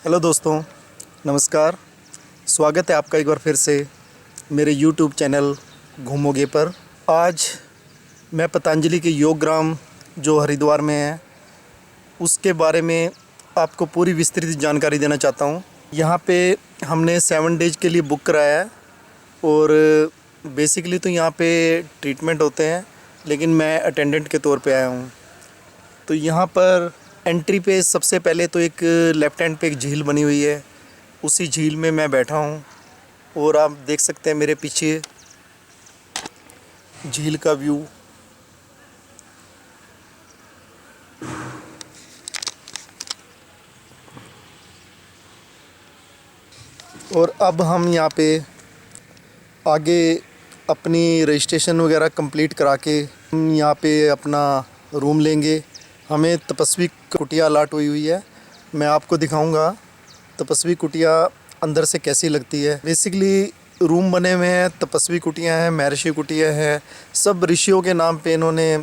Hello दोस्तों, नमस्कार। स्वागत है आपका एक बार फिर से मेरे यूट्यूब चैनल घूमोगे पर। आज मैं पतंजलि के योगग्राम जो हरिद्वार में है उसके बारे में आपको पूरी विस्तृत जानकारी देना चाहता हूँ। यहाँ पे हमने 7 डेज़ के लिए बुक कराया है और बेसिकली तो यहाँ पे ट्रीटमेंट होते हैं, लेकिन मैं अटेंडेंट के तौर पे आया हूँ। तो यहाँ पर एंट्री पे सबसे पहले तो एक लेफ़्ट हैंड पे एक झील बनी हुई है, उसी झील में मैं बैठा हूँ और आप देख सकते हैं मेरे पीछे झील का व्यू। और अब हम यहाँ पे आगे अपनी रजिस्ट्रेशन वगैरह कंप्लीट करा के हम यहाँ पे अपना रूम लेंगे। हमें तपस्वी कुटिया अलाट हुई है। मैं आपको दिखाऊंगा तपस्वी कुटिया अंदर से कैसी लगती है। बेसिकली रूम बने हुए हैं, तपस्वी कुटिया हैं, महर्षि कुटिया है, सब ऋषियों के नाम पे इन्होंने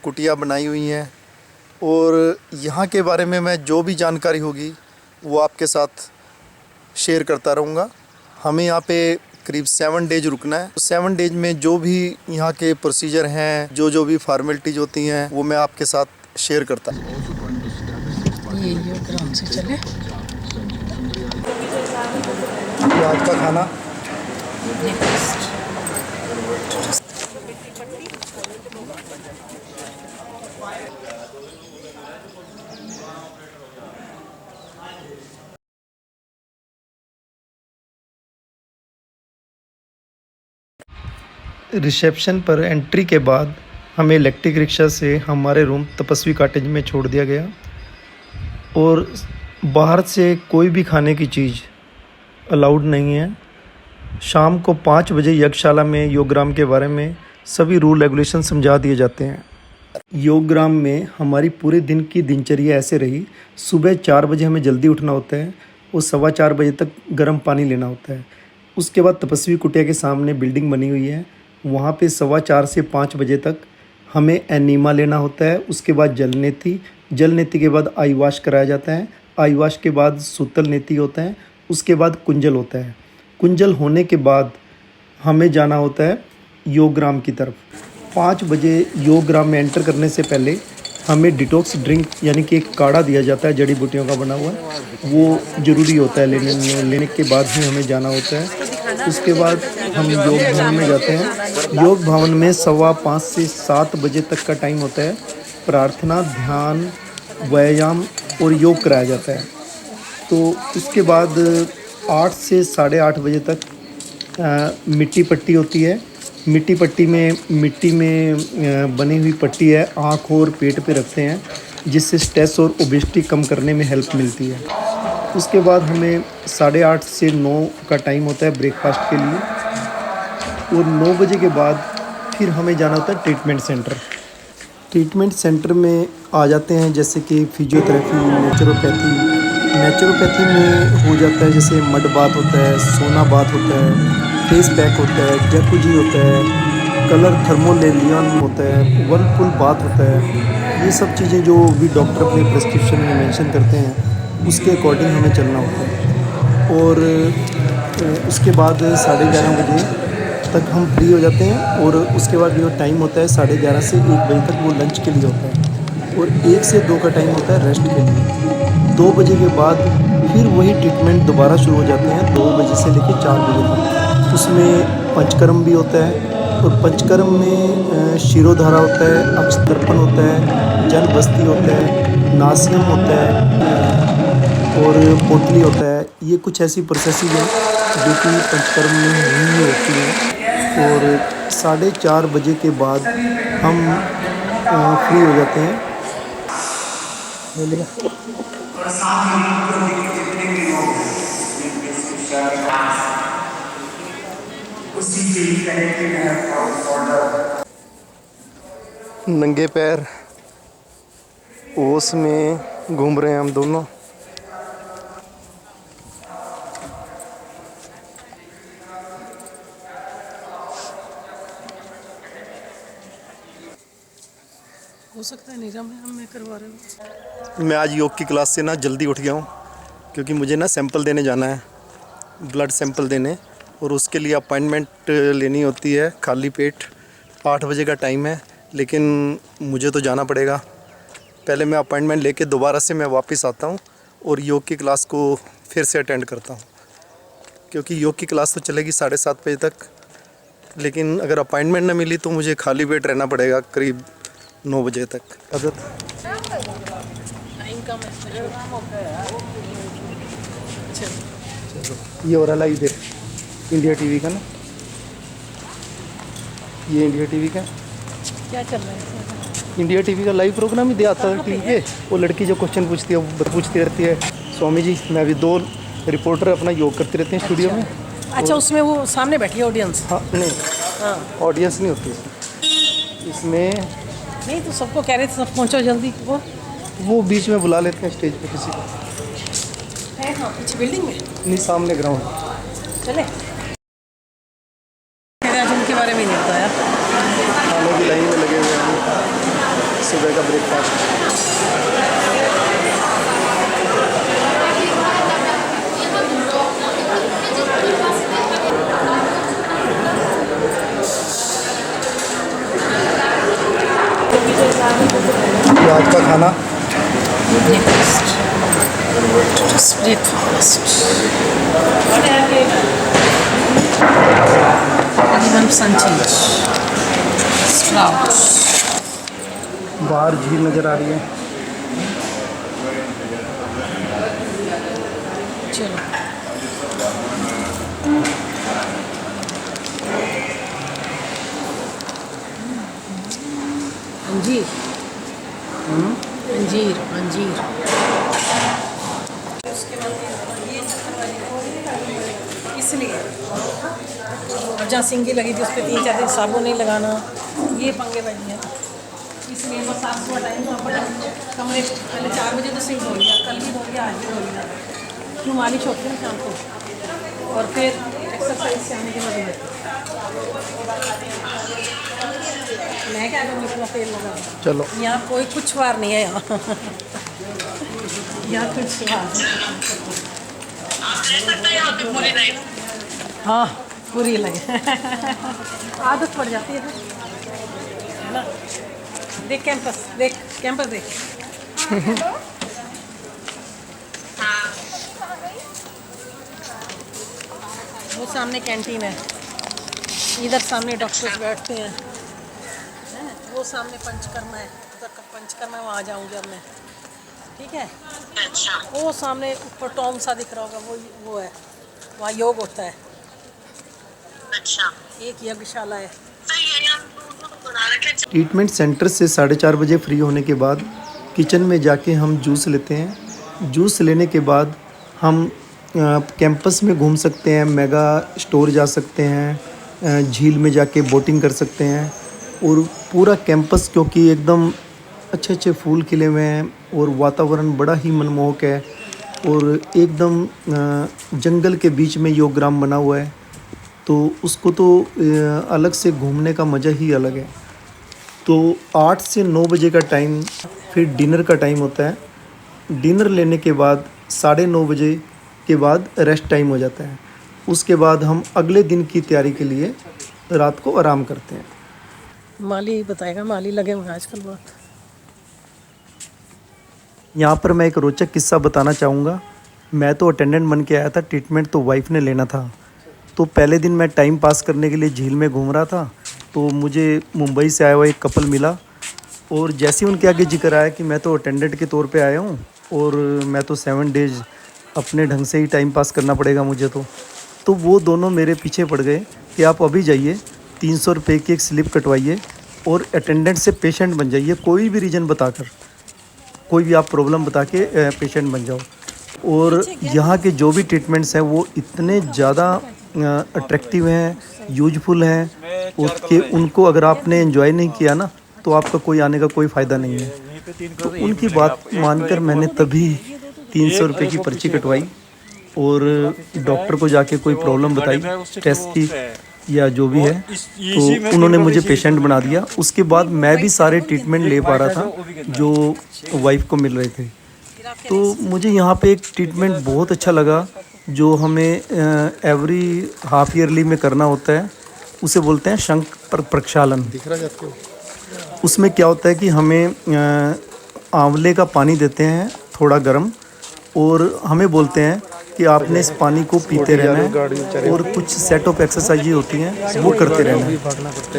कुटिया बनाई हुई हैं। और यहाँ के बारे में मैं जो भी जानकारी होगी वो आपके साथ शेयर करता रहूँगा। हमें यहाँ पे करीब 7 डेज रुकना है। 7 डेज में जो भी यहाँ के प्रोसीजर हैं, जो भी फॉर्मेलिटीज़ होती हैं, वो मैं आपके साथ शेयर करता हूँ। ये योगग्राम से चले। आज का खाना रिसेप्शन पर एंट्री के बाद हमें इलेक्ट्रिक रिक्शा से हमारे रूम तपस्वी कॉटेज में छोड़ दिया गया और बाहर से कोई भी खाने की चीज़ अलाउड नहीं है। शाम को 5 बजे यज्ञशाला में योगग्राम के बारे में सभी रूल रेगुलेशन समझा दिए जाते हैं। योगग्राम में हमारी पूरे दिन की दिनचर्या ऐसे रही। सुबह 4 बजे हमें जल्दी उठना होता है और 4:15 बजे तक गर्म पानी लेना होता है। उसके बाद तपस्वी कुटिया के सामने बिल्डिंग बनी हुई है, वहाँ पे 4:15 से 5 बजे तक हमें एनीमा लेना होता है। उसके बाद जल नेति के बाद आई वॉश कराया जाता है। आई वॉश के बाद सूतल नेति होता है। उसके बाद कुंजल होता है। कुंजल होने के बाद हमें जाना होता है योगग्राम की तरफ। 5 बजे योगग्राम में एंटर करने से पहले हमें डिटॉक्स ड्रिंक यानी कि एक काढ़ा दिया जाता है, जड़ी बूटियों का बना हुआ, वो ज़रूरी होता है लेने के बाद ही हमें जाना होता है। उसके बाद हम योग भवन में जाते हैं। योग भवन में 5:15 से 7 बजे तक का टाइम होता है। प्रार्थना, ध्यान, व्यायाम और योग कराया जाता है। तो उसके बाद 8 से 8:30 बजे तक मिट्टी पट्टी होती है। मिट्टी में बनी हुई पट्टी है, आँख और पेट पे रखते हैं, जिससे स्ट्रेस और ओबेसिटी कम करने में हेल्प मिलती है। उसके बाद हमें 8:30 से 9 का टाइम होता है ब्रेकफास्ट के लिए और 9 बजे के बाद फिर हमें जाना होता है ट्रीटमेंट सेंटर। ट्रीटमेंट सेंटर में आ जाते हैं जैसे कि फिजियोथेरेपी, नेचुरोपैथी में हो जाता है, जैसे मड बाथ होता है, सोना बाथ होता है, फेस पैक होता है, जैकुजी होता है, कलर थर्मोलेलियन होता है, वर्लपूल बाथ होता है। ये सब चीज़ें जो भी डॉक्टर अपने प्रिस्क्रिप्शन में मेंशन करते हैं उसके अकॉर्डिंग हमें चलना होता है। और उसके बाद 11:30 बजे तक हम फ्री हो जाते हैं और उसके बाद जो टाइम होता है 11:30 से 1 बजे तक वो लंच के लिए होता है और 1 से 2 का टाइम होता है रेस्ट के लिए। 2 बजे के बाद फिर वही ट्रीटमेंट दोबारा शुरू हो जाते हैं 2 बजे से लेकर 4 बजे तक। उसमें पंचकर्म भी होता है और पंचकर्म में शिरोधारा होता है, अक्षतर्पण होता है, जल बस्ती होता है, नासियम होता है और पोटली होता है। ये कुछ ऐसी प्रोसेसिंग है जो कि पंचकर्म में नहीं होती है। और 4:30 बजे के बाद हम फ्री हो जाते हैं। नंगे पैर ओस में घूम रहे हैं हम दोनों। हो सकता है निरा में हम करवा रहे हो। मैं आज योग की क्लास से ना जल्दी उठ गया हूँ क्योंकि मुझे ना सैंपल देने जाना है, ब्लड सैंपल देने, और उसके लिए अपॉइंटमेंट लेनी होती है खाली पेट। 8 बजे का टाइम है, लेकिन मुझे तो जाना पड़ेगा। पहले मैं अपॉइंटमेंट लेके दोबारा से मैं वापस आता हूँ और योग की क्लास को फिर से अटेंड करता हूँ, क्योंकि योग की क्लास तो चलेगी 7:30 बजे तक। लेकिन अगर अपॉइंटमेंट ना मिली तो मुझे खाली पेट रहना पड़ेगा करीब 9 बजे तक। ये हो रहा लाइव है इंडिया टीवी का ना, ये इंडिया टीवी का क्या चल रहा है? इंडिया टीवी का लाइव प्रोग्राम ही दिया आता है टीवी पे। वो लड़की जो क्वेश्चन पूछती है वो पूछती रहती है, स्वामी जी मैं अभी 2 रिपोर्टर अपना योग करते रहते हैं स्टूडियो में। अच्छा, उसमें वो सामने बैठी है ऑडियंस? हाँ नहीं, हाँ ऑडियंस नहीं होती इसमें। नहीं तो सबको कह रहे थे सब पहुंचो जल्दी। वो बीच में बुला लेते हैं स्टेज पे किसी को। है हाँ पीछे बिल्डिंग में, नहीं सामने ग्राउंड। चले आज उनके बारे में नहीं बताया। खाने की लाइन में लगे हुए हैं, सुबह का ब्रेकफास्ट। आज का खाना मनपसंद चीज स्प्राउट्स। बाहर झील नज़र आ रही है। चलो अंजीर अंजीर अंजीर। इसलिए अब जहाँ सिंगी लगी थी उस पर 3-4 दिन साबुन नहीं लगाना, ये पंगे बन गए। इसलिए बस साफ सुबह टाइम तो अपना कमरे पहले 4 बजे तो सिंक धो लिया, कल भी धो लिया, आज भी धो लिया। क्यों मालिश होती है शाम को, और फिर एक्सरसाइज से आने के बाद मैं क्या करूँ इतना तेल लगा। चलो यहाँ कोई कुछ वार नहीं है, यहाँ कुछ वार नहीं। हाँ पूरी लगे आदत पड़ जाती है ना। देख कैंपस, देख कैंपस देख। वो सामने कैंटीन है, इधर सामने डॉक्टर्स बैठते हैं, वो सामने पंचकर्मा है, उधर पंचकर्मा है, वहाँ जाऊँगी अब मैं। ठीक है अच्छा, वो सामने ऊपर टॉम सा दिख रहा होगा वो है, वहाँ योग होता है। अच्छा, एक यज्ञशाला है। ट्रीटमेंट सेंटर से 4:30 बजे फ्री होने के बाद किचन में जाके हम जूस लेते हैं। जूस लेने के बाद हम कैंपस में घूम सकते हैं, मेगा स्टोर जा सकते हैं, झील में जाके बोटिंग कर सकते हैं। और पूरा कैंपस क्योंकि एकदम अच्छे अच्छे फूल खिले हुए हैं और वातावरण बड़ा ही मनमोहक है, और एकदम जंगल के बीच में योगग्राम बना हुआ है, तो उसको तो अलग से घूमने का मज़ा ही अलग है। तो 8 से 9 बजे का टाइम फिर डिनर का टाइम होता है। डिनर लेने के बाद 9:30 बजे के बाद रेस्ट टाइम हो जाता है। उसके बाद हम अगले दिन की तैयारी के लिए रात को आराम करते हैं। माली बताएगा, माली लगे हुए आजकल बहुत। यहाँ पर मैं एक रोचक किस्सा बताना चाहूँगा। मैं तो अटेंडेंट बन के आया था, ट्रीटमेंट तो वाइफ ने लेना था। तो पहले दिन मैं टाइम पास करने के लिए झील में घूम रहा था, तो मुझे मुंबई से आया हुआ एक कपल मिला, और जैसे ही उनके आगे जिक्र आया कि मैं तो अटेंडेंट के तौर पे आया हूँ और मैं तो 7 डेज़ अपने ढंग से ही टाइम पास करना पड़ेगा मुझे, तो वो दोनों मेरे पीछे पड़ गए कि आप अभी जाइए, 300 रुपये की एक स्लिप कटवाइए और अटेंडेंट से पेशेंट बन जाइए। कोई भी रीज़न बताकर, कोई भी आप प्रॉब्लम बता के पेशेंट बन जाओ। और यहाँ के जो भी ट्रीटमेंट्स हैं वो इतने ज़्यादा अट्रैक्टिव हैं, यूजफुल हैं, उसके उनको अगर आपने एंजॉय नहीं किया ना तो आपका कोई आने का कोई फ़ायदा नहीं है। तो उनकी बात मानकर मैंने तभी 300 रुपये की पर्ची कटवाई और डॉक्टर को जाके कोई प्रॉब्लम बताई टेस्ट की या जो भी है, तो उन्होंने मुझे पेशेंट बना दिया। उसके बाद मैं भी सारे ट्रीटमेंट ले पा रहा था जो वाइफ को मिल रहे थे। तो मुझे यहाँ पे एक ट्रीटमेंट बहुत अच्छा लगा जो हमें एवरी हाफ ईयरली में करना होता है, उसे बोलते हैं शंख प्रक्षालन। उसमें क्या होता है कि हमें आंवले का पानी देते हैं थोड़ा गर्म, और हमें बोलते हैं कि आपने इस पानी को पीते रहना है और कुछ सेट ऑफ एक्सरसाइज होती हैं वो करते रहना है,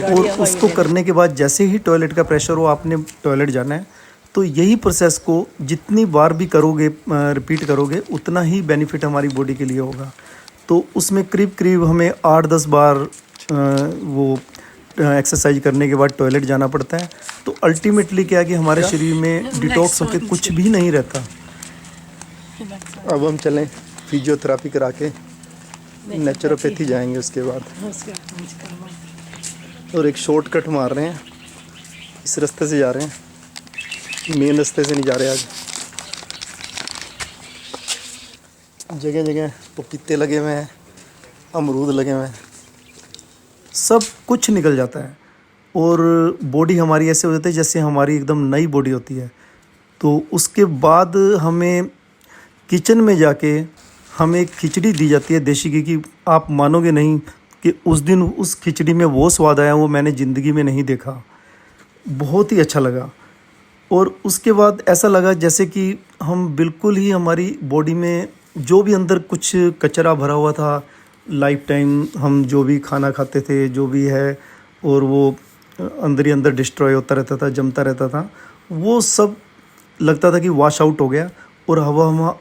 और उसको करने के बाद जैसे ही टॉयलेट का प्रेशर हो आपने टॉयलेट जाना है। तो यही प्रोसेस को जितनी बार भी करोगे, रिपीट करोगे, उतना ही बेनिफिट हमारी बॉडी के लिए होगा। तो उसमें करीब करीब हमें 8-10 बार वो एक्सरसाइज करने के बाद टॉयलेट जाना पड़ता है। तो अल्टीमेटली क्या है कि हमारे शरीर में डिटॉक्स होकर कुछ भी नहीं रहता। अब हम चलें फिजियोथेरापी करा के नेचुरोपैथी जाएंगे उसके बाद, और एक शॉर्टकट मार रहे हैं, इस रास्ते से जा रहे हैं, मेन रास्ते से नहीं जा रहे आज। जगह जगह पपीते लगे हुए हैं, अमरूद लगे हुए हैं, सब कुछ निकल जाता है और बॉडी हमारी ऐसे हो जाती है जैसे हमारी एकदम नई बॉडी होती है। तो उसके बाद हमें किचन में जाके हमें एक खिचड़ी दी जाती है देसी घी की। आप मानोगे नहीं कि उस दिन उस खिचड़ी में वो स्वाद आया वो मैंने ज़िंदगी में नहीं देखा। बहुत ही अच्छा लगा, और उसके बाद ऐसा लगा जैसे कि हम बिल्कुल ही हमारी बॉडी में जो भी अंदर कुछ कचरा भरा हुआ था, लाइफ टाइम हम जो भी खाना खाते थे, जो भी है, और वो अंदर ही अंदर डिस्ट्रॉय होता रहता था, जमता रहता था, वो सब लगता था कि वॉश आउट हो गया, और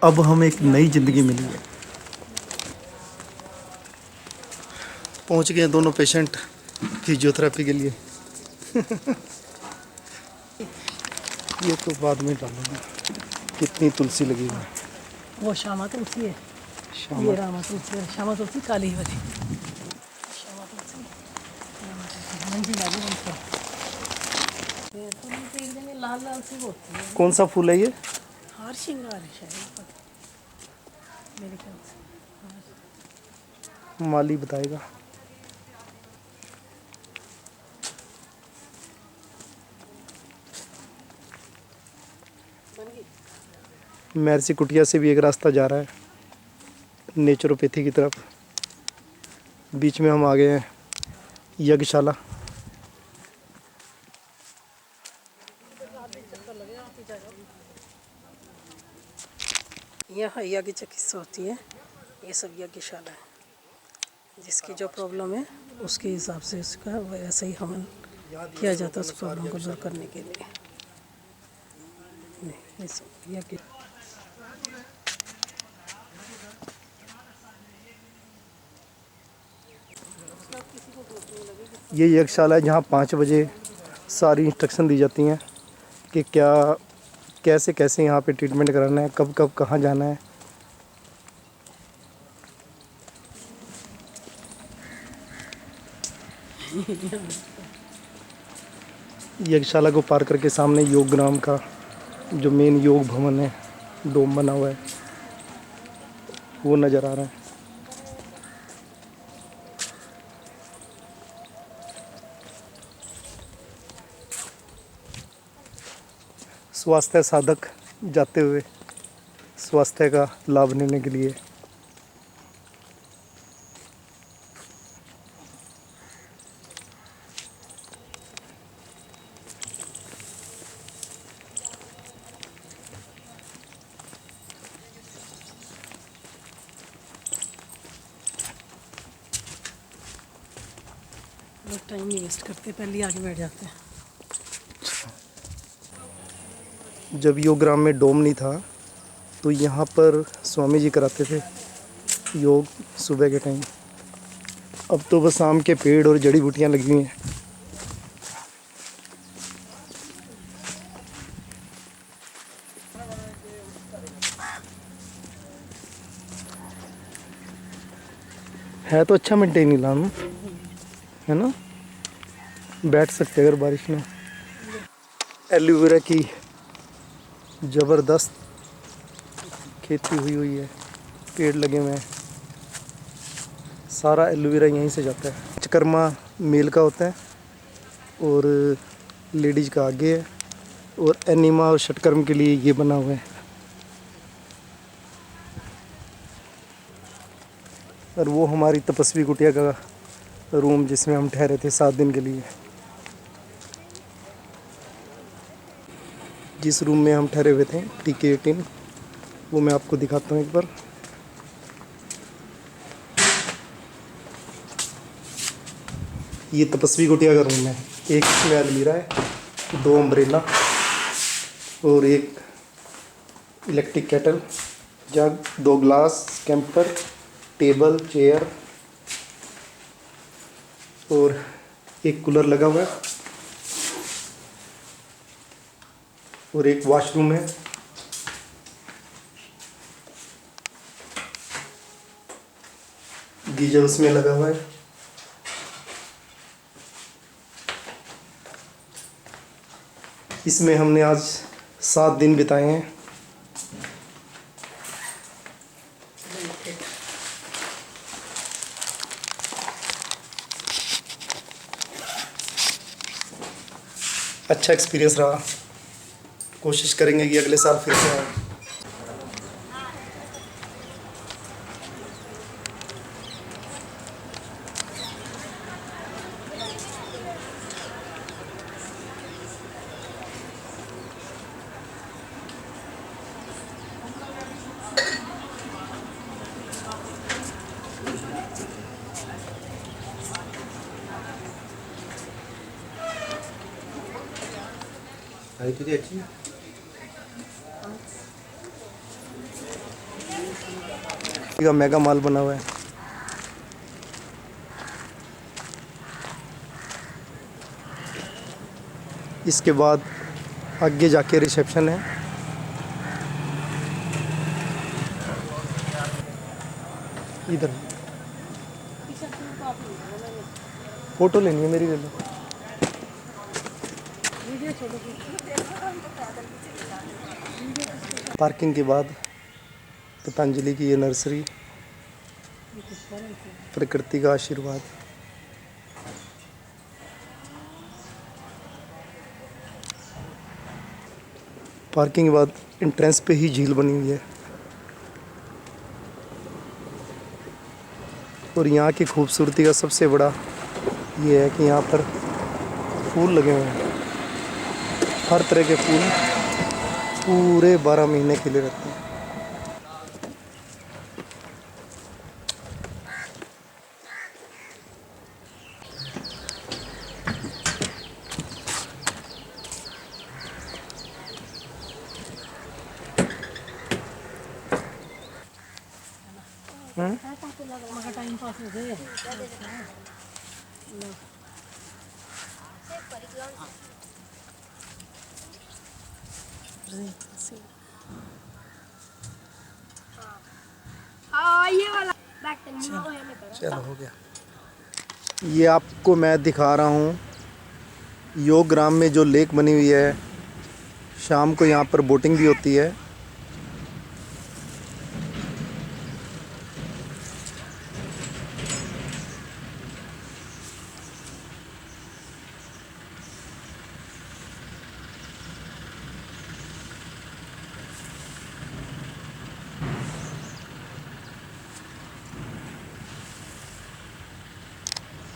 अब हमें एक नई ज़िंदगी मिली है। पहुंच गए दोनों पेशेंट फिजियोथेरेपी के लिए। ये तो बाद में डालूंगा। कितनी तुलसी लगी हुई है। वो श्यामा तुलसी है, श्यामा। ये रामा तुलसी है। श्यामा तुलसी काली वाली, श्यामा तुलसी मंजी डाली उनको। ये तो एक जगह लाल लाल सी होती है। कौन सा फूल है ये? हार श्रृंगार है शायद, मेरे ख्याल से। माली बताएगा। महर्षि कुटिया से भी एक रास्ता जा रहा है नेचुरोपैथी की तरफ। बीच में हम आ गए हैं यज्ञशाला। यहाँ यज्ञ चिकित्सा होती है, ये सब यज्ञशाला है। जिसकी जो प्रॉब्लम है उसके हिसाब से उसका वैसे ही हवन किया जाता है उस प्रॉब्लम को दूर करने के लिए। ये सब यज्ञ। ये यज्ञशाला है जहाँ 5 बजे सारी इंस्ट्रक्शन दी जाती हैं कि क्या कैसे कैसे यहाँ पे ट्रीटमेंट कराना है, कब कब कहाँ जाना है। यज्ञशाला को पार करके सामने योग ग्राम का जो मेन योग भवन है, डोम बना हुआ है, वो नज़र आ रहा है। स्वास्थ्य साधक जाते हुए स्वास्थ्य का लाभ लेने के लिए। लोग टाइम नहीं वेस्ट करते, पहले ही आगे बैठ जाते हैं। जब योग ग्राम में डोम नहीं था तो यहाँ पर स्वामी जी कराते थे योग सुबह के टाइम। अब तो बस आम के पेड़ और जड़ी बूटियाँ लगी हुई हैं। है तो अच्छा मेंटेन इलाम है ना, बैठ सकते अगर बारिश में। एलोवेरा की ज़बरदस्त खेती हुई है, पेड़ लगे हुए हैं, सारा एलोवेरा यहीं से जाता है। विश्वकर्मा मेल का होता है और लेडीज़ का आगे है, और एनिमा और षटकर्म के लिए ये बना हुआ है। और वो हमारी तपस्वी कुटिया का रूम जिसमें हम ठहरे थे 7 दिन के लिए। जिस रूम में हम ठहरे हुए थे TK18, वो मैं आपको दिखाता हूँ एक बार। ये तपस्वी कुटिया का रूम है। एक इसमें अलमीरा है, 2 अम्ब्रेला और एक इलेक्ट्रिक केटल, जग, 2 ग्लास, कैंपर, टेबल, चेयर और एक कूलर लगा हुआ है और एक वॉशरूम है। गीजर उसमें लगा हुआ है। इसमें हमने आज 7 दिन बिताए हैं। अच्छा एक्सपीरियंस रहा। कोशिश करेंगे कि अगले साल फिर से आए। अच्छी का मेगा माल बना हुआ है। इसके बाद आगे जाके रिसेप्शन है। इधर फोटो लेनी है मेरी, ले लो। पार्किंग के बाद पतंजलि की ये नर्सरी, प्रकृति का आशीर्वाद। पार्किंग के बाद एंट्रेंस पे ही झील बनी हुई है और यहाँ की खूबसूरती का सबसे बड़ा ये है कि यहाँ पर फूल लगे हुए हैं। हर तरह के फूल पूरे 12 महीने खिले रहते हैं। टाइम पास हो गए। ये वाला चलो हो गया। ये आपको मैं दिखा रहा हूँ योग ग्राम में जो लेक बनी हुई है। शाम को यहाँ पर बोटिंग भी होती है।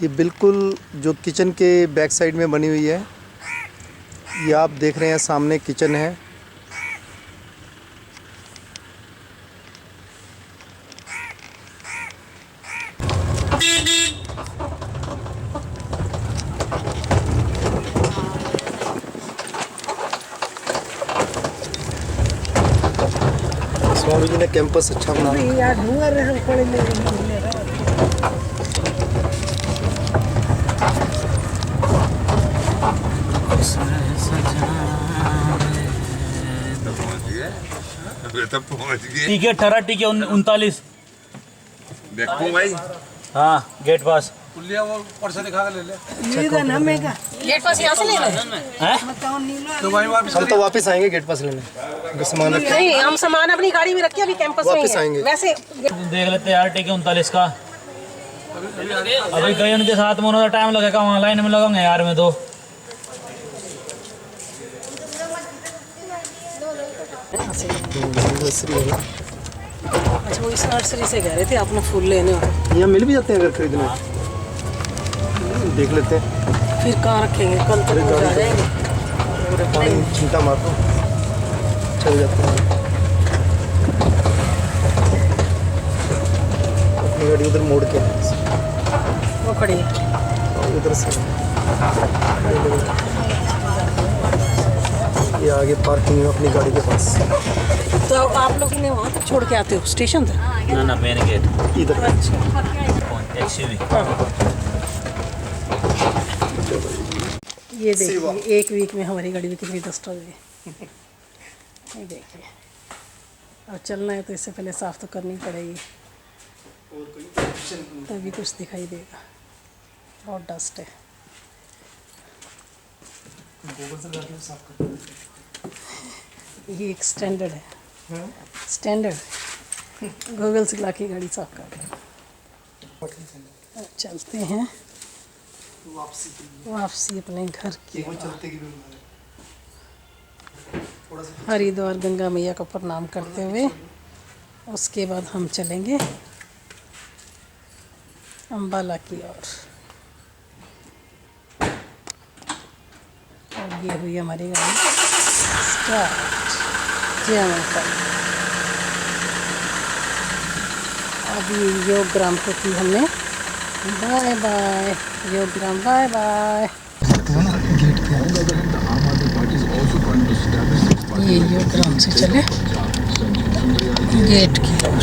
ये बिल्कुल जो किचन के बैक साइड में बनी हुई है। ये आप देख रहे हैं सामने किचन है। स्वामी जी ने कैंपस अच्छा बनाया। टीके 18 टीके 39 देखो भाई। हाँ गेट पास वो पर्चा दिखा के ले ले। गेट पास यहाँ से ले रहे हैं? तो भाई वापस हम तो वापस आएंगे गेट पास लेने। सामान रख नहीं, हम सामान अपनी गाड़ी में रख के अभी कैंपस में ही वापस है। आएंगे। वैसे देख लेते यार टीके 39 का। अभी कहीं उनके साथ में उन्होंने टाइम लगेगा, वहाँ लाइन में लगाऊंगे यार मैं तो। नर्सरी है। अच्छा वो इस नर्सरी से कह रहे थे आपने फूल लेने हो यहाँ मिल भी जाते हैं अगर खरीदना हो। देख लेते हैं। फिर कहाँ रखेंगे कल तक हो जाएंगे। पूरे पानी छींटा मार दो चल जाते हैं। अपनी गाड़ी उधर मोड़ के वो खड़ी है। उधर से ये आगे पार्किंग है अपनी गाड़ी के पास। तो आप लोग इन्हें वहाँ तक छोड़ के आते हो स्टेशन तक? ना ना मेन गेट इधर एक्सयूवी। ये देखिए एक वीक में हमारी गाड़ी में कितनी डस्ट हो गई। ये देखिए अब चलना है तो इससे पहले साफ़ तो करनी पड़ेगी तभी कुछ दिखाई देगा। बहुत डस्ट है। ये एक स्टैंडर्ड है। स्टैंडर्ड गूगल से ला के गाड़ी साफ कर। चलते हैं वापसी अपने घर की। हरिद्वार गंगा मैया का प्रणाम करते हुए उसके बाद हम चलेंगे अम्बाला की ओर। और ये हुई हमारी गाड़ी स्टार्ट। जय माता। अभी योग ग्राम को की हमने बाय बाय। योग ग्राम बाय बाय। ये योग ग्राम से चले गेट की ओर।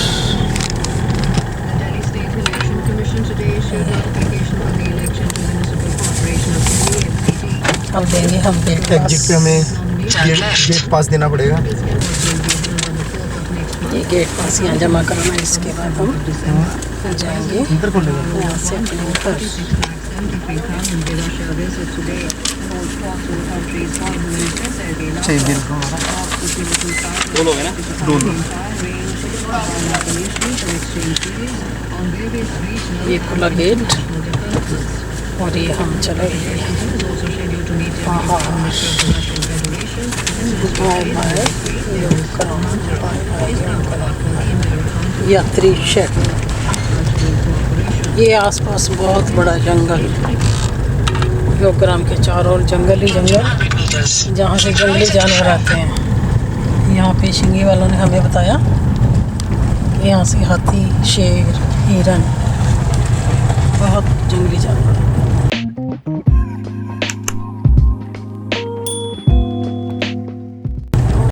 अब देंगे हम गेट एग्जिट पे हमें गेट पास देना पड़ेगा। ये गेट पास यहाँ जमा करना है। इसके बाद हम जाएंगे यहाँ से अपने घर। दो लोग हैं ना? दो लोग। ये खुला गेट और ये हम चले गए। बाय बाय यात्री शेड। ये आसपास बहुत बड़ा जंगल। योगग्राम के चारों ओर जंगल ही जंगल जहाँ से जंगली जानवर आते हैं। यहाँ पे शिंगी वालों ने हमें बताया कि यहाँ से हाथी शेर हिरन बहुत जंगली जानवर